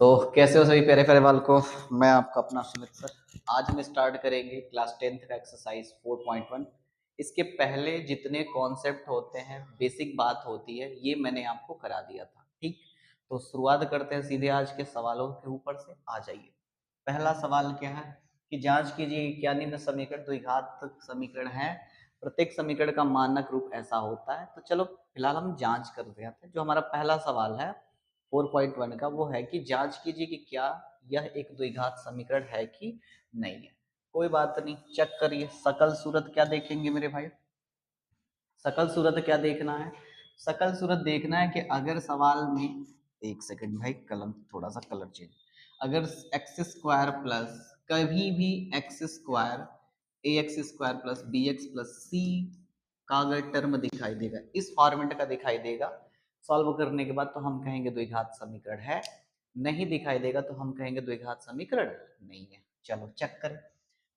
तो कैसे हो सभी प्यारे प्यारे बालकों। मैं आपका अपना सुमित सर। आज हम स्टार्ट करेंगे क्लास 10th का एक्सरसाइज 4.1। इसके पहले जितने कॉन्सेप्ट होते हैं, बेसिक बात होती है, ये मैंने आपको करा दिया था। ठीक, तो शुरुआत करते हैं सीधे आज के सवालों के ऊपर से। आ जाइए। पहला सवाल क्या है कि जांच कीजिए क्या निम्न समीकरण द्विघात समीकरण है। प्रत्येक समीकरण का मानक रूप ऐसा होता है। तो चलो फिलहाल हम जांच करते हैं। जो हमारा पहला सवाल है 4.1 का, वो है कि जांच कीजिए कि क्या यह एक द्विघात समीकरण है कि नहीं है। कोई बात नहीं, चेक करिए। सकल सूरत क्या देखेंगे मेरे भाई? सकल सूरत क्या देखना है? सकल सूरत देखना है कि अगर सवाल में, एक सेकंड भाई, कलम थोड़ा सा कलर चेंज। अगर एक्स स्क्वायर प्लस, कभी भी X square A X square plus B X plus C का अगर टर्म दिखाई देगा, इस फॉर्मेट का दिखाई देगा, सॉल्व करने के बाद, तो हम कहेंगे द्विघात समीकरण है। नहीं दिखाई देगा तो हम कहेंगे द्विघात समीकरण नहीं है। चलो चेक करें।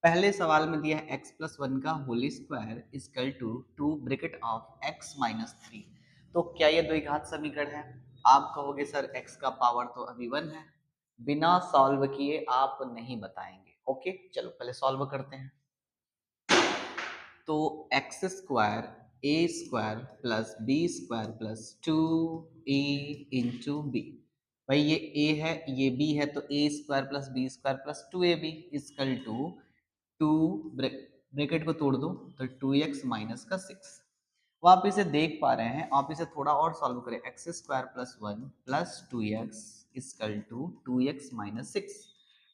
पहले सवाल में दिया है एक्स प्लस वन का whole square is equal to two bracket of x minus three. तो क्या ये द्विघात समीकरण है? आप कहोगे सर एक्स का पावर तो अभी वन है, बिना सॉल्व किए आप नहीं बताएंगे। ओके चलो पहले सॉल्व करते हैं। तो X square A square plus B square plus two A into B. भाई ये ए है, ये बी है, तो A square plus B square plus two A B is equal to two, bracket को तोड़ दो तो 2x माइनस का 6। वो आप इसे देख पा रहे हैं, आप इसे थोड़ा और सॉल्व करें। X square plus one plus 2x is equal to 2x minus 6।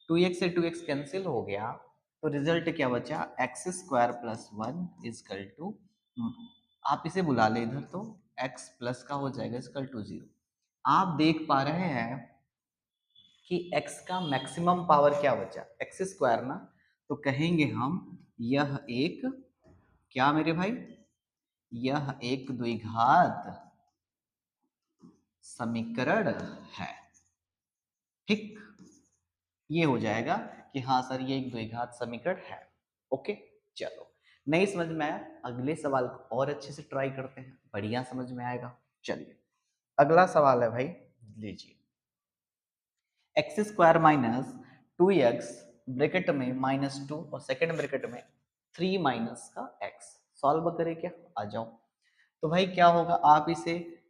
2x से 2x कैंसिल हो गया, तो रिजल्ट क्या बचा? X square plus one is equal to, आप इसे बुला ले इधर, तो x प्लस का हो जाएगा इजकल टू 0। आप देख पा रहे हैं कि x का मैक्सिमम पावर क्या बचा? एक्स स्क्वायर ना, तो कहेंगे हम यह एक, क्या मेरे भाई, यह एक द्विघात समीकरण है। ठीक, ये हो जाएगा कि हाँ सर ये एक द्विघात समीकरण है। ओके चलो, नहीं समझ में आया? अगले सवाल को और अच्छे से ट्राई करते हैं, बढ़िया समझ में आएगा। चलिए अगला सवाल है भाई, लीजिए। X square minus 2x bracket में माइनस टू और सेकेंड ब्रैकेट में 3 माइनस का x। सॉल्व करें क्या? आ जाओ। तो भाई क्या होगा, आप इसे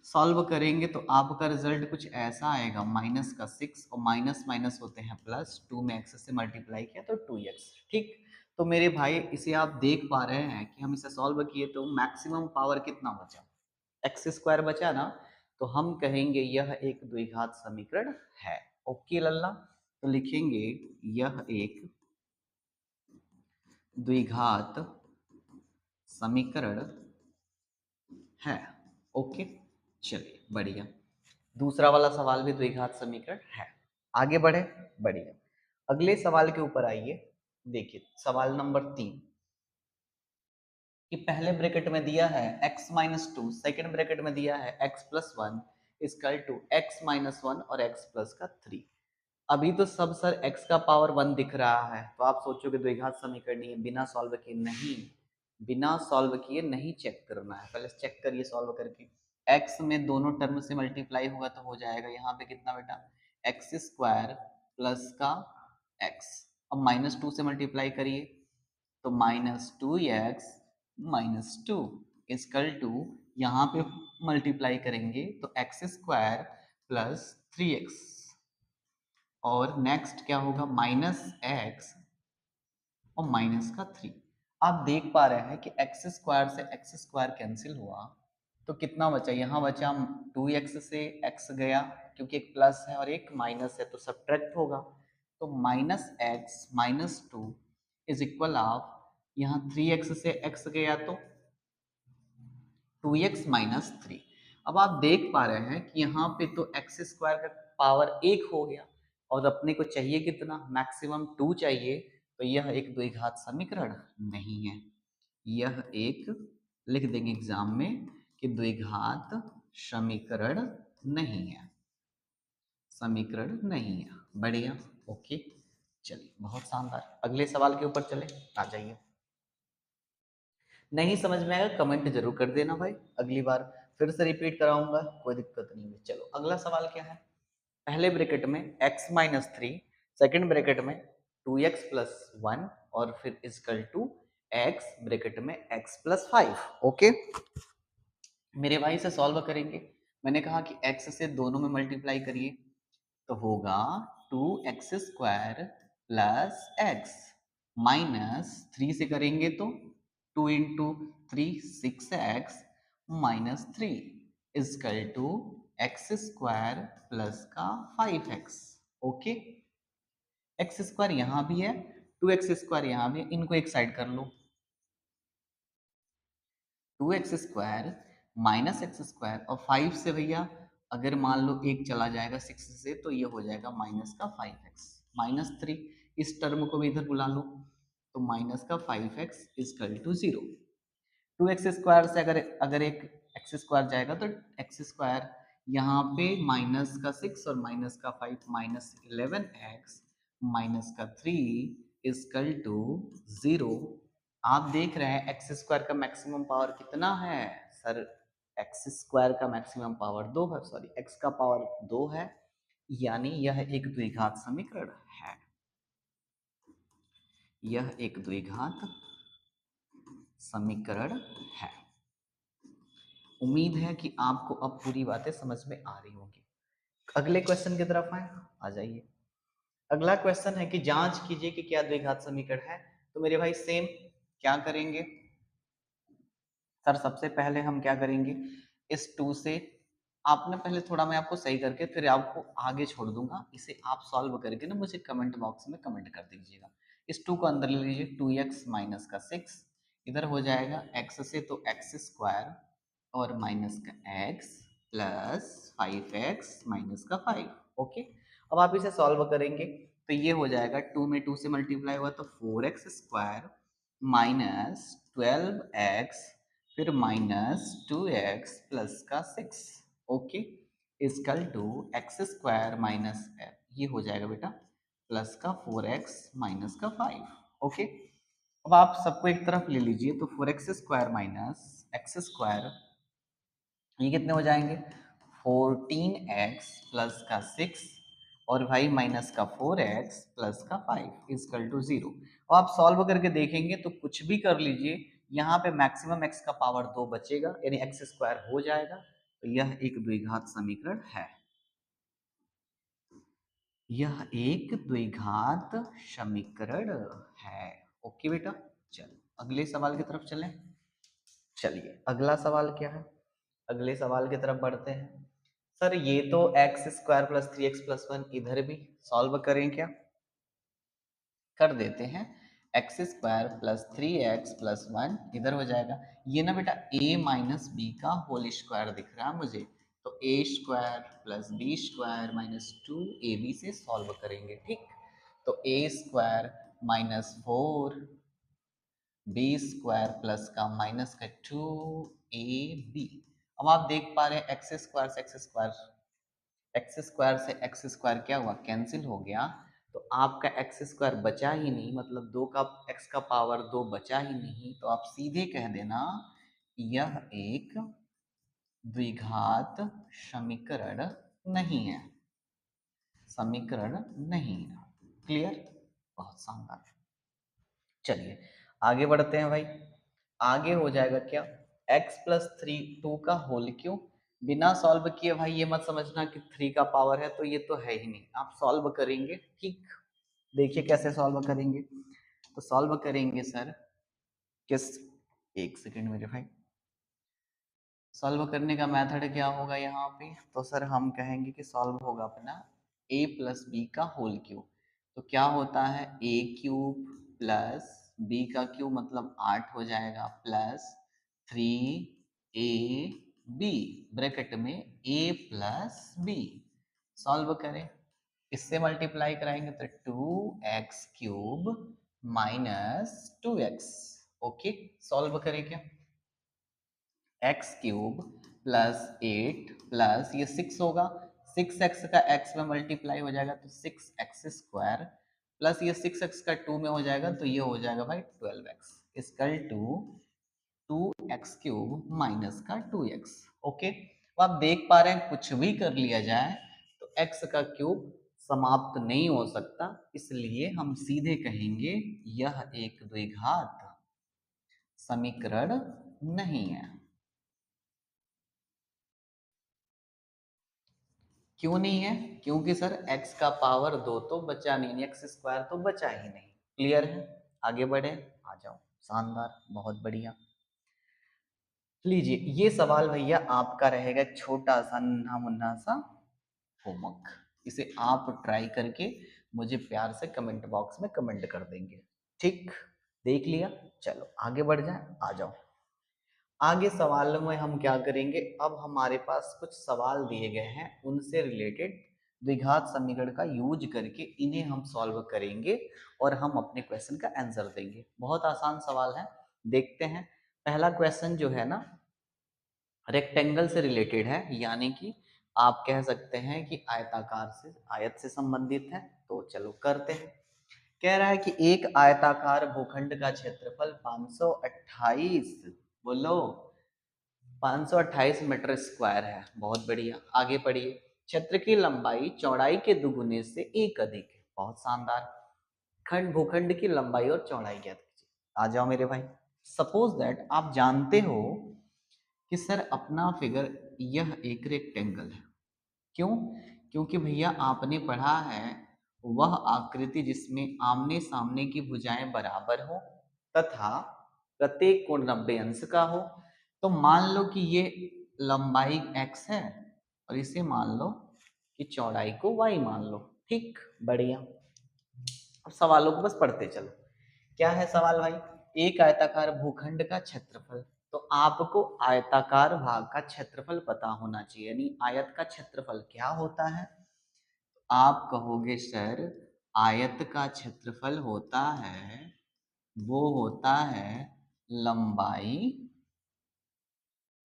सॉल्व करेंगे तो आपका रिजल्ट कुछ ऐसा आएगा, माइनस का 6 और माइनस माइनस होते हैं प्लस, 2 में x से मल्टीप्लाई किया तो 2x। ठीक, तो मेरे भाई इसे आप देख पा रहे हैं कि हम इसे सॉल्व किए तो मैक्सिमम पावर कितना बचा? एक्स स्क्वायर बचा ना, तो हम कहेंगे यह एक द्विघात समीकरण है। ओके लल्ला, तो लिखेंगे यह एक द्विघात समीकरण है। ओके चलिए बढ़िया। दूसरा वाला सवाल भी द्विघात समीकरण है। आगे बढ़े, बढ़िया। अगले सवाल के ऊपर आइए। देखिए सवाल नंबर 3 कि पहले ब्रैकेट में दिया है x minus two, second bracket में दिया है x plus one is equal to x minus one और x प्लस का 3। अभी तो सब सर x का पावर 1 दिख रहा है, तो आप सोचोगे द्विघात समीकरण है, बिना सॉल्व किए नहीं, बिना सॉल्व किए नहीं चेक करना है। पहले चेक करिए सॉल्व करके। x में दोनों टर्म से मल्टीप्लाई होगा तो हो जाएगा यहाँ पे कितना बेटा, एक्स स्क्वायर प्लस का x। अब माइनस टू से मल्टीप्लाई करिए तो minus two x minus two is equal to, यहाँ पे मल्टीप्लाई करेंगे तो एक्स स्क्वायर प्लस 3x, और नेक्स्ट क्या होगा, माइनस एक्स और माइनस का 3। आप देख पा रहे हैं कि एक्स स्क्वायर से एक्स स्क्वायर कैंसिल हुआ, तो कितना बचा? यहाँ बचा 2x से x गया, क्योंकि एक प्लस है और एक माइनस है तो सब्ट्रैक्ट होगा, तो minus x minus two is equal of, यहाँ 3x से x गया तो 2x माइनस थ्री। अब आप देख पा रहे हैं कि यहाँ पे तो एक्स स्क्वायर का पावर 1 हो गया, और अपने को चाहिए कितना, मैक्सिमम 2 चाहिए, तो यह एक द्विघात समीकरण नहीं है। यह एक, लिख देंगे एग्जाम में कि द्विघात समीकरण नहीं है, समीकरण नहीं है। बढ़िया, ओके चलिए बहुत शानदार। अगले सवाल के ऊपर चले, आ जाइए। नहीं समझ में आएगा कमेंट जरूर कर देना भाई, अगली बार फिर से रिपीट कराऊंगा, कोई दिक्कत नहीं है। चलो अगला सवाल क्या है, पहले ब्रैकेट में x माइनस 3, सेकेंड ब्रैकेट में 2x प्लस 1 और फिर इजकल टू x ब्रैकेट में x प्लस 5। ओके, मेरे भाई से सॉल्व करेंगे। मैंने कहा कि x से दोनों में मल्टीप्लाई करिए तो होगा 2x square plus x minus 3 से करेंगे तो 2 into 3 6x minus 3 is equal to x square plus का 5x। ओके, एक्स स्क्वायर यहाँ भी है, 2x स्क्वायर यहाँ भी है, इनको एक साइड कर लो। 2x square minus x square और 5 से भैया अगर मान लो एक चला जाएगा 6 से तो ये हो जाएगा माइनस का 5x माइनस 3, इस टर्म को भी इधर बुला लो तो माइनस का 5x is equal to 0। 2x square से अगर अगर एक एक्स स्क्वायर जाएगा तो एक्स स्क्वायर यहाँ पे माइनस का 6 और माइनस का 5 माइनस 11x माइनस का 3 इजकल टू 0। आप देख रहे हैं एक्स स्क्वायर का मैक्सिमम पावर कितना है सर? एक्स स्क्वायर का मैक्सिमम पावर 2 है, सॉरी एक्स का पावर 2 है, यानी यह एक द्विघात समीकरण है। यह एक द्विघात समीकरण है। उम्मीद है कि आपको अब पूरी बातें समझ में आ रही होंगी। अगले क्वेश्चन की तरफ आ जाइए। अगला क्वेश्चन है कि जांच कीजिए कि क्या द्विघात समीकरण है। तो मेरे भाई सेम क्या करेंगे सर? सबसे पहले हम क्या करेंगे, इस 2 से आपने पहले थोड़ा मैं आपको सही करके फिर आपको आगे छोड़ दूंगा, इसे आप सॉल्व करके ना मुझे कमेंट बॉक्स में कमेंट कर दीजिएगा। इस 2 को अंदर ले लीजिए, 2x माइनस का 6 इधर हो जाएगा x से तो एक्स स्क्वायर और माइनस का x प्लस 5x माइनस का 5। ओके, अब आप इसे सॉल्व करेंगे तो ये हो जाएगा 2 में 2 से मल्टीप्लाई हुआ तो 4x स्क्वायर माइनस 12x फिर माइनस 2x प्लस का 6। Okay, is equal to x square minus ये हो जाएगा बेटा प्लस का 4x माइनस का 5। ओके, अब आप सबको एक तरफ ले लीजिए तो 4x square minus x square ये कितने हो जाएंगे 14x प्लस का 6 और भाई माइनस का 4x प्लस का 5 इजकल टू 0। और आप सॉल्व करके देखेंगे तो कुछ भी कर लीजिए, यहाँ पे मैक्सिमम x का पावर 2 बचेगा यानी एक्स स्क्वायर हो जाएगा। तो यह एक द्विघात समीकरण है। यह एक द्विघात समीकरण है। ओके बेटा, चलो अगले सवाल की तरफ चलें। चलिए अगला सवाल क्या है, अगले सवाल की तरफ बढ़ते हैं। सर ये तो X square plus 3x plus 1 इधर भी सॉल्व करें क्या? कर देते हैं। X square plus 3x plus 1 इधर हो जाएगा। ये ना बेटा a माइनस बी का होल स्क्वायर दिख रहा है मुझे, तो a square plus B square minus 2ab से सॉल्व करेंगे। ठीक, तो a square minus 4 b square plus का माइनस का 2ab। अब आप देख पा रहे हैं एक्स स्क्वायर से एक्स स्क्वायर क्या हुआ, कैंसिल हो गया। तो आपका एक्स स्क्वायर बचा ही नहीं, मतलब 2 का एक्स का पावर 2 बचा ही नहीं, तो आप सीधे कह देना यह एक द्विघात समीकरण नहीं है, समीकरण नहीं है। क्लियर, बहुत शानदार। चलिए आगे बढ़ते हैं भाई। आगे हो जाएगा क्या, x प्लस 2 का होल क्यों। बिना सॉल्व किए भाई ये मत समझना कि 3 का पावर है तो ये तो है ही नहीं, आप सॉल्व करेंगे। ठीक, देखिए कैसे सॉल्व करेंगे। तो सॉल्व करेंगे सर किस, एक सेकेंड मेरे भाई, सॉल्व करने का मेथड क्या होगा यहाँ पे। तो सर हम कहेंगे कि सॉल्व होगा अपना a प्लस बी का होल क्यूब। तो क्या होता है a क्यूब प्लस b का क्यूब मतलब 8 हो जाएगा प्लस 3ab ब्रैकेट में a प्लस b। सॉल्व करें, इससे मल्टीप्लाई कराएंगे तो 2x cube minus 2x। Okay, solve करें क्या, एक्स क्यूब प्लस 8 प्लस ये 6 होगा, 6x का x में मल्टीप्लाई हो जाएगा तो 6x स्क्वायर प्लस ये 6x का 2 में हो जाएगा तो ये हो जाएगा भाई 12x equal to 2x cube minus का 2x। ओके, तो आप देख पा रहे हैं कुछ भी कर लिया जाए तो तो x का क्यूब समाप्त नहीं हो सकता, इसलिए हम सीधे कहेंगे यह एक द्विघात समीकरण नहीं है। क्यों नहीं है? क्योंकि सर x का पावर 2 तो बचा नहीं, x स्क्वायर तो बचा ही नहीं। क्लियर है? आगे बढ़े, आ जाओ। शानदार, बहुत बढ़िया। लीजिए, ये सवाल भैया आपका रहेगा, छोटा सा नन्हा मुन्ना सा होमवर्क। इसे आप ट्राई करके मुझे प्यार से कमेंट बॉक्स में कमेंट कर देंगे। ठीक, देख लिया? चलो आगे बढ़ जाए, आ जाओ। आगे सवालों में हम क्या करेंगे, अब हमारे पास कुछ सवाल दिए गए हैं, उनसे रिलेटेड द्विघात समीकरण का यूज करके इन्हें हम सॉल्व करेंगे और हम अपने क्वेश्चन का आंसर देंगे। बहुत आसान सवाल है, देखते हैं। पहला क्वेश्चन जो है ना, रेक्टेंगल से रिलेटेड है, यानी कि आप कह सकते हैं कि आयताकार से, आयत से संबंधित है। तो चलो करते हैं। कह रहा है कि एक आयताकार भूखंड का क्षेत्रफल 528, बोलो, 528 मीटर स्क्वायर है। बहुत बढ़िया, आगे पढ़िए। क्षेत्र की लंबाई चौड़ाई के दुगुने से एक अधिक है। बहुत शानदार। खंड भूखंड की लंबाई और चौड़ाई ज्ञात कीजिए। आ जाओ मेरे भाई। सपोज दैट आप जानते हो कि सर अपना फिगर यह एक रेक्टेंगल है। क्यों? क्योंकि भैया आपने पढ़ा है वह आकृति जिसमें आमने सामने की भुजाएं बराबर हो तथा प्रत्येक कोण 90 अंश का हो। तो मान लो कि ये लंबाई x है और इसे मान लो कि चौड़ाई को y मान लो। ठीक, बढ़िया। अब सवालों को बस पढ़ते चलो। क्या है सवाल भाई? एक आयताकार भूखंड का क्षेत्रफल। तो आपको आयताकार भाग का क्षेत्रफल पता होना चाहिए, यानी आयत का क्षेत्रफल क्या होता है। आप कहोगे सर आयत का क्षेत्रफल होता है, वो होता है लंबाई,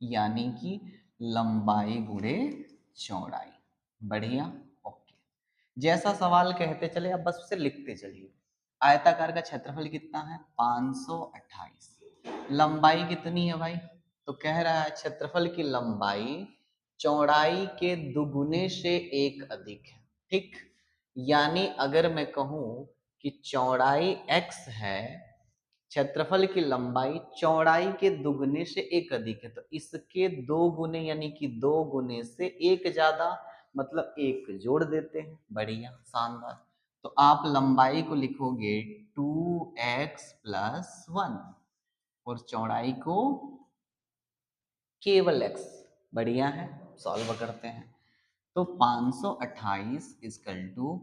यानी कि लंबाई गुणे चौड़ाई। बढ़िया, ओके। जैसा सवाल कहते चले, अब बस उसे लिखते चलिए। आयताकार का क्षेत्रफल कितना है? 528। लंबाई कितनी है भाई? तो कह रहा है क्षेत्रफल की लंबाई चौड़ाई के दुगुने से एक अधिक है। ठीक, यानी अगर मैं कहूं कि चौड़ाई x है, क्षेत्रफल की लंबाई चौड़ाई के दुगने से एक अधिक है, तो इसके दो गुने यानी कि दो गुने से एक ज्यादा, मतलब एक जोड़ देते हैं। बढ़िया, शानदार। तो आप लंबाई को लिखोगे 2x प्लस 1 और चौड़ाई को केवल x। बढ़िया है, सॉल्व करते हैं। तो 528 is equal to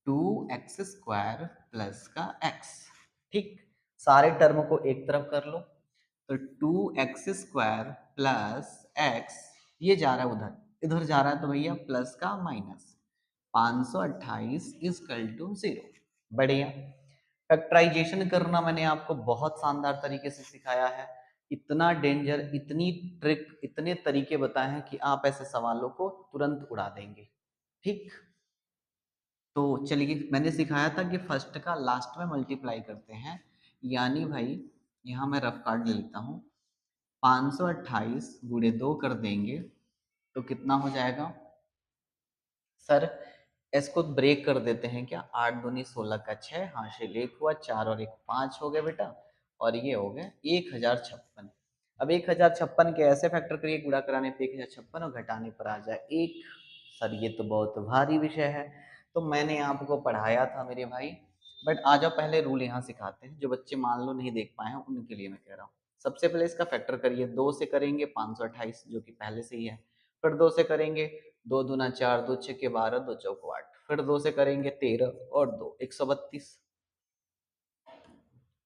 2x square plus का x। ठीक, सारे टर्म को एक तरफ कर लो। तो 2x स्क्वायर प्लस x, ये जा रहा है उधर, इधर जा रहा है, तो भैया प्लस का माइनस। 528 is equal to 0। बढ़िया। फैक्टराइजेशन करना मैंने आपको बहुत शानदार तरीके से सिखाया है। इतना डेंजर, इतनी ट्रिक, इतने तरीके बताए हैं कि आप ऐसे सवालों को तुरंत उड़ा देंगे। ठीक, तो चलिए, मैंने सिखाया था कि फर्स्ट का लास्ट में मल्टीप्लाई करते हैं, यानी भाई यहाँ मैं रफ कार्ड ले लेता हूँ। 528 गुणे 2 कर देंगे तो कितना हो जाएगा सर? इसको ब्रेक कर देते हैं क्या? 8 दूनी 16 का 6, हासिल 1 हुआ, 4 और 1 5 हो गए बेटा, और ये हो गए 1056। अब 1056 के ऐसे फैक्टर करिए, गुणा कराने पे 1056 और घटाने पर आ जाए 1। सर ये तो बहुत भारी विषय है, तो मैंने आपको पढ़ाया था मेरे भाई। बट आ जाओ, पहले रूल यहाँ सिखाते हैं, जो बच्चे मान लो नहीं देख पाए हैं उनके लिए मैं कह रहा हूँ। सबसे पहले इसका फैक्टर करिए, 2 से करेंगे 528 जो कि पहले से ही है, फिर 2 से करेंगे 2 दूना 4, 2 छक्के 12, 2 चौको 8, फिर 2 से करेंगे 13 और 2 132।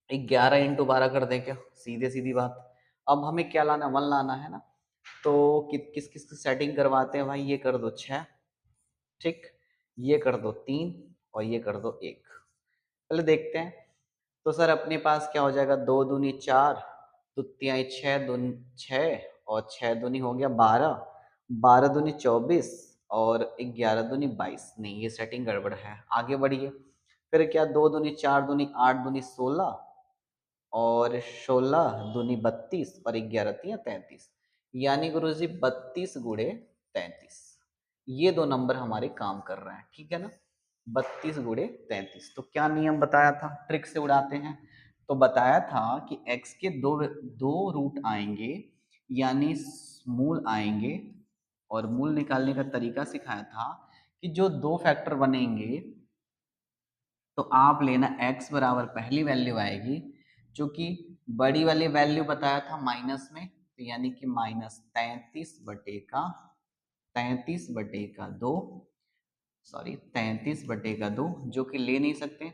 11 इंटू 12 कर दें क्या? सीधे सीधी बात। अब हमें क्या लाना? 1 लाना है ना। तो किस किस की सेटिंग करवाते हैं भाई? ये कर दो 6, ठीक, ये कर दो 3 और ये कर दो 1। पहले देखते हैं। तो सर अपने पास क्या हो जाएगा? 2 दूनी 4, दुत्तियाँ 6 दूनी 6 और 6 दूनी हो गया 12, 12 दूनी 24 और 11 दूनी 22। नहीं, ये सेटिंग गड़बड़ है, आगे बढ़िए। फिर क्या? 2 दूनी 4 दूनी 8 दूनी 16 और 16 दूनी 32 और 11 तियाँ 33, यानी गुरुजी 32 गुणे 33। ये दो नंबर हमारे काम कर रहे हैं, ठीक है ना। 32 गुणे 33, तो क्या नियम बताया था, ट्रिक से उड़ाते हैं। तो बताया था कि x के दो दो रूट आएंगे, यानी मूल आएंगे, और मूल निकालने का तरीका सिखाया था कि जो दो फैक्टर बनेंगे तो आप लेना x बराबर पहली वैल्यू आएगी, जो कि बड़ी वाली वैल्यू बताया था माइनस में, तो यानी कि माइनस 33/2, सॉरी 33/2, जो कि ले नहीं सकते,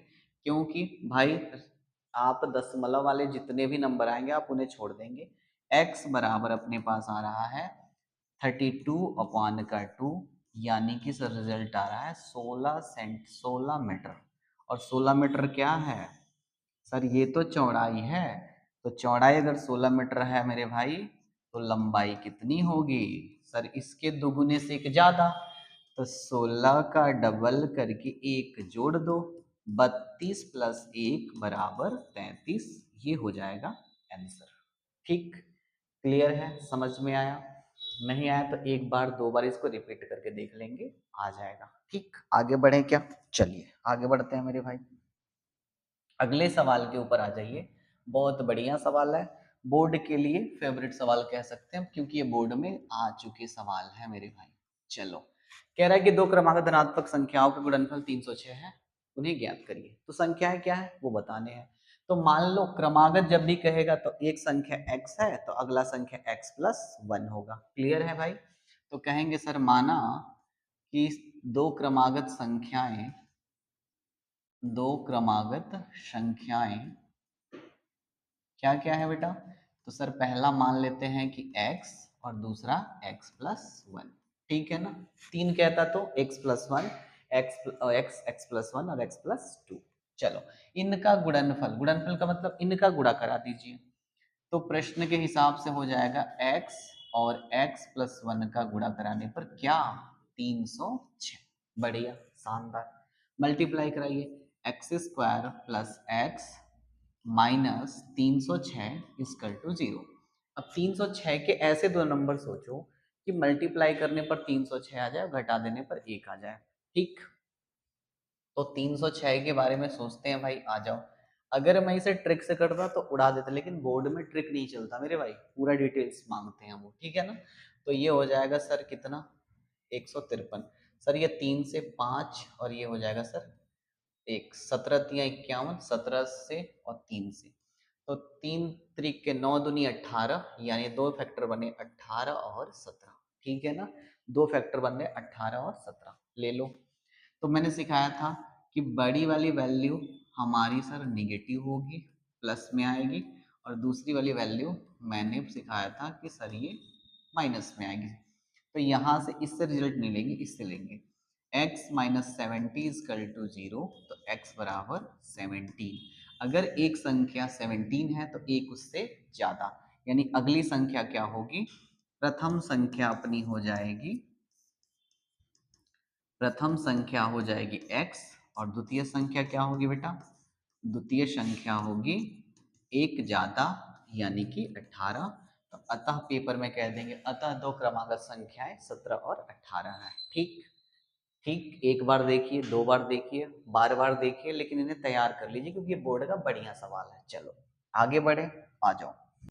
क्योंकि भाई आप दशमलव वाले जितने भी नंबर आएंगे आप उन्हें छोड़ देंगे। x बराबर अपने पास आ रहा है 32/2, यानी कि सर रिजल्ट आ रहा है 16 मीटर। और 16 मीटर क्या है सर, ये तो चौड़ाई है। तो चौड़ाई अगर 16 मीटर है मेरे भाई, तो लंबाई कितनी होगी सर, इसके दोगुने से एक ज्यादा। तो 16 का डबल करके एक जोड़ दो, 32 + 1 = 33, ये हो जाएगा आंसर। ठीक, क्लियर है, समझ में आया? नहीं आया तो एक बार दो बार इसको रिपीट करके देख लेंगे, आ जाएगा। ठीक, आगे बढ़े क्या? चलिए आगे बढ़ते हैं मेरे भाई, अगले सवाल के ऊपर आ जाइए। बहुत बढ़िया सवाल है, बोर्ड के लिए फेवरेट सवाल कह सकते हैं, क्योंकि ये बोर्ड में आ चुके सवाल है मेरे भाई। चलो, कह रहा है कि दो क्रमांक धनात्मक संख्याओं का गुणनफल 306 है, उन्हें ज्ञात करिए। तो संख्याएं क्या है वो बताने हैं। तो मान लो क्रमागत जब भी कहेगा तो एक संख्या x है तो अगला संख्या x + 1 होगा। क्लियर है भाई? तो कहेंगे सर माना कि दो क्रमागत संख्याएं क्या क्या है बेटा। तो सर पहला मान लेते हैं कि x और दूसरा x + 1, ठीक है ना। तीन कहता तो x + 1, x + 1 और x + 2। चलो, इनका गुणनफल, गुणनफल का मतलब इनका गुणा करा दीजिए। तो प्रश्न के हिसाब से हो जाएगा x और x + 1 का गुणा कराने पर क्या, 306। बढ़िया, शानदार। मल्टीप्लाई कराइए, x² + x -306 = 0। अब 306 के ऐसे दो नंबर सोचो कि मल्टीप्लाई करने पर 306 आ जाए, घटा देने पर 1 आ जाए। ठीक, तो 306 के बारे में सोचते हैं भाई, आ जाओ। अगर मैं इसे ट्रिक से करता तो उड़ा देता, लेकिन बोर्ड में ट्रिक नहीं चलता मेरे भाई, पूरा डिटेल्स मांगते हैं वो, ठीक है ना। तो ये हो जाएगा सर कितना, 153। सर ये 3 से 5 और ये हो जाएगा सर 1, 17×3 = 51, 17 से और 3 से, तो 3 त्रिक के 9 दूनी 18, यानी दो फैक्टर बने 18 और 17, ठीक है ना। दो फैक्टर बन गए 18 और 17, ले लो। तो मैंने सिखाया था कि बड़ी वाली वैल्यू हमारी सर निगेटिव होगी, प्लस में आएगी, और दूसरी वाली वैल्यू मैंने सिखाया था कि सर ये माइनस में आएगी। तो यहाँ से इससे रिजल्ट नहीं लेंगे, इससे लेंगे। x - 70 = 0, तो x बराबर 17। अगर एक संख्या 17 है तो एक उससे ज्यादा, यानी अगली संख्या क्या होगी, प्रथम संख्या अपनी हो जाएगी, प्रथम संख्या हो जाएगी x, और द्वितीय संख्या क्या होगी बेटा, द्वितीय संख्या होगी एक ज्यादा, यानी कि 18। तो अतः पेपर में कह देंगे, अतः दो क्रमागत संख्याएं 17 और 18 है। ठीक, ठीक, एक बार देखिए, दो बार देखिए, बार बार देखिए, लेकिन इन्हें तैयार कर लीजिए क्योंकि ये बोर्ड का बढ़िया सवाल है। चलो आगे बढ़े, आ जाओ।